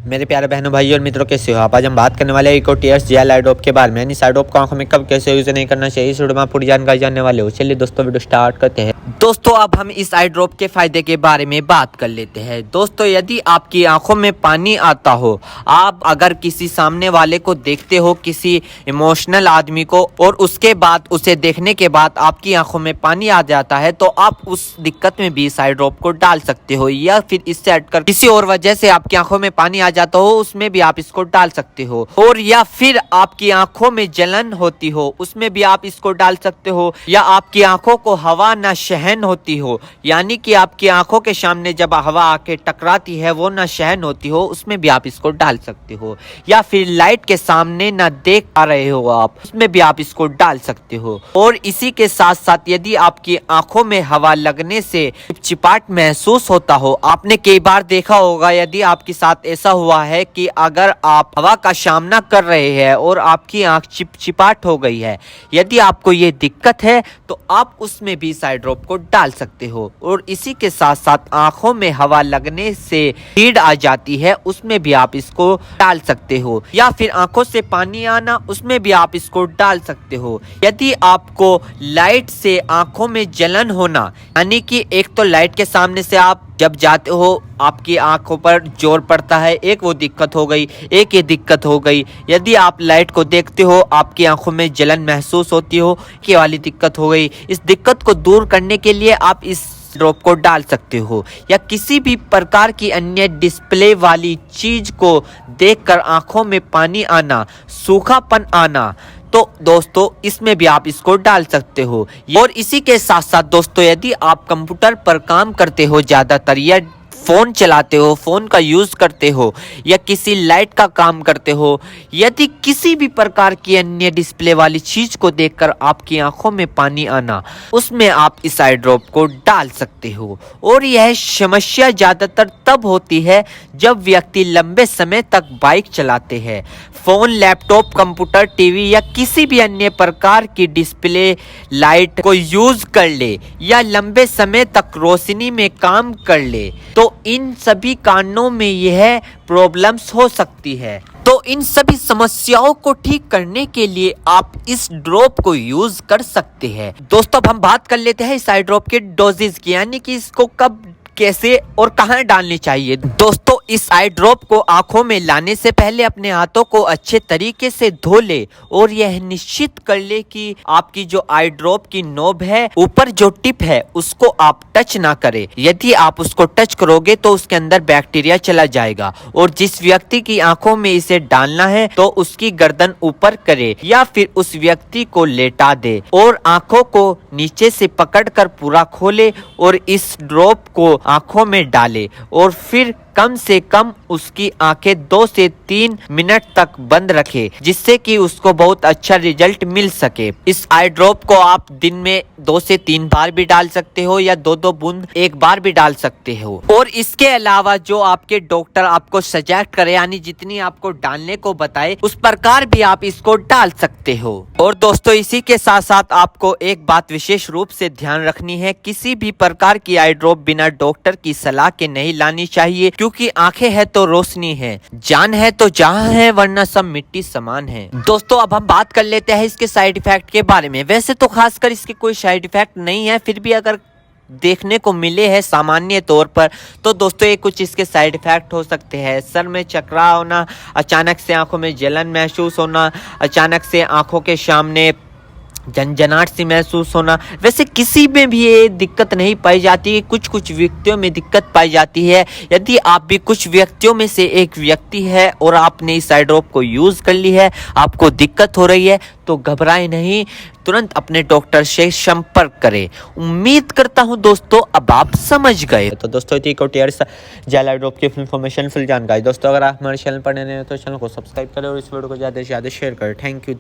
मेरे प्यारे बहनों भाई और मित्रों, कैसे हो आप। आज हम बात करने वाले हैं इको टीयर्स जेल आई ड्रॉप के बारे में। इस आई ड्रॉप को आंखों में कब कैसे यूज नहीं करना चाहिए, इस वीडियो में पूरी जानकारी जानने वाले हो। चलिए दोस्तों वीडियो स्टार्ट करते हैं। दोस्तों अब हम इस आई ड्रॉप के फायदे के बारे में बात कर लेते हैं। दोस्तों यदि आपकी आंखों में पानी आता हो, आप अगर किसी सामने वाले को देखते हो, किसी इमोशनल आदमी को, और उसके बाद उसे देखने के बाद आपकी आंखों में पानी आ जाता है, तो आप उस दिक्कत में भी इस आई ड्रॉप को डाल सकते हो। या फिर इससे हटकर किसी और वजह से आपकी आंखों में पानी आ जाता हो, उसमें भी आप इसको डाल सकते हो। और या फिर आपकी आंखों में जलन होती हो, उसमें भी आप इसको डाल सकते हो। या आपकी आंखों को हवा न सहन होती हो, यानी कि आपकी आंखों के सामने जब हवा आके टकराती है वो न सहन होती हो, उसमें भी आप इसको डाल सकते हो। या फिर लाइट के सामने न देख पा रहे हो आप, उसमें भी आप इसको डाल सकते हो। और इसी के साथ साथ यदि आपकी आंखों में हवा लगने से चिपचिपाहट महसूस होता हो, आपने कई बार देखा होगा, यदि आपके साथ ऐसा हुआ है कि अगर आप हवा का सामना कर रहे हैं और आपकी आंख चिपचिपाहट हो गई है, यदि आपको ये दिक्कत है तो आप उसमें भी इस आई ड्रॉप को डाल सकते हो। और इसी के साथ साथ आंखों में हवा लगने से हीट आ जाती है, उसमें भी आप इसको डाल सकते हो। या फिर आंखों से पानी आना, उसमें भी आप इसको डाल सकते हो। यदि आपको लाइट से आंखों में जलन होना, यानी कि एक तो लाइट के सामने से आप जब जाते हो आपकी आंखों पर जोर पड़ता है, एक वो दिक्कत हो गई, एक ये दिक्कत हो गई। यदि आप लाइट को देखते हो, आपकी आंखों में जलन महसूस होती हो, ये वाली दिक्कत हो गई। इस दिक्कत को दूर करने के लिए आप इस ड्रॉप को डाल सकते हो। या किसी भी प्रकार की अन्य डिस्प्ले वाली चीज को देखकर आंखों में पानी आना, सूखापन आना, तो दोस्तों इसमें भी आप इसको डाल सकते हो। और इसी के साथ साथ दोस्तों यदि आप कंप्यूटर पर काम करते हो ज्यादातर, या फोन चलाते हो, फोन का यूज करते हो, या किसी लाइट का काम करते हो, यदि किसी भी प्रकार की अन्य डिस्प्ले वाली चीज को देखकर आपकी आंखों में पानी आना, उसमें आप इस आई ड्रॉप को डाल सकते हो। और यह समस्या ज्यादातर तब होती है जब व्यक्ति लंबे समय तक बाइक चलाते हैं, फोन, लैपटॉप, कंप्यूटर, टीवी या किसी भी अन्य प्रकार की डिस्प्ले लाइट को यूज कर ले, या लंबे समय तक रोशनी में काम कर ले, तो इन सभी कारणों में यह प्रॉब्लम्स हो सकती है। तो इन सभी समस्याओं को ठीक करने के लिए आप इस ड्रॉप को यूज कर सकते हैं। दोस्तों अब हम बात कर लेते हैं इस आई ड्रॉप के डोजेज की, यानी कि इसको कब, कैसे और कहां डालनी चाहिए। दोस्तों इस आई ड्रॉप को आंखों में लाने से पहले अपने हाथों को अच्छे तरीके से धो ले, और यह निश्चित कर ले कि आपकी जो आई ड्रॉप की नोब है, ऊपर जो टिप है, उसको आप टच ना करें। यदि आप उसको टच करोगे तो उसके अंदर बैक्टीरिया चला जाएगा। और जिस व्यक्ति की आंखों में इसे डालना है तो उसकी गर्दन ऊपर करे, या फिर उस व्यक्ति को लेटा दे और आंखों को नीचे से पकड़कर पूरा खोले और इस ड्रॉप को आंखों में डाले, और फिर कम से कम उसकी आंखें 2 से 3 मिनट तक बंद रखे, जिससे कि उसको बहुत अच्छा रिजल्ट मिल सके। इस आई ड्रॉप को आप दिन में 2 से 3 बार भी डाल सकते हो, या 2-2 बूंद एक बार भी डाल सकते हो। और इसके अलावा जो आपके डॉक्टर आपको सजेस्ट करे, यानी जितनी आपको डालने को बताए, उस प्रकार भी आप इसको डाल सकते हो। और दोस्तों इसी के साथ साथ आपको एक बात विशेष रूप से ध्यान रखनी है, किसी भी प्रकार की आई ड्रॉप बिना डॉक्टर की सलाह के नहीं लानी चाहिए, क्योंकि आंखें है तो रोशनी है, जान है तो जहां है, वरना सब मिट्टी समान है। दोस्तों अब हम बात कर लेते हैं इसके साइड इफेक्ट के बारे में। वैसे तो खासकर इसके कोई साइड इफेक्ट नहीं है, फिर भी अगर देखने को मिले हैं सामान्य तौर पर, तो दोस्तों ये कुछ इसके साइड इफेक्ट हो सकते हैं। सर में चकरा होना, अचानक से आंखों में जलन महसूस होना, अचानक से आंखों के सामने झंझनाहट सी महसूस होना। वैसे किसी में भी ये दिक्कत नहीं पाई जाती, कुछ कुछ व्यक्तियों में दिक्कत पाई जाती है। यदि आप भी कुछ व्यक्तियों में से एक व्यक्ति है और आपने इस आई ड्रॉप को यूज कर ली है, आपको दिक्कत हो रही है, तो घबराएं नहीं, तुरंत अपने डॉक्टर से संपर्क करें। उम्मीद करता हूं दोस्तों अब आप समझ गए। तो दोस्तों इको टीयर्स जेल आई ड्रॉप की फुल इन्फॉर्मेशन, फुल जानकारी। दोस्तों अगर आप हमारे चैनल पर नए हैं तो चैनल को सब्सक्राइब करें और इस वीडियो को ज़्यादा से ज़्यादा शेयर करें। Thank you.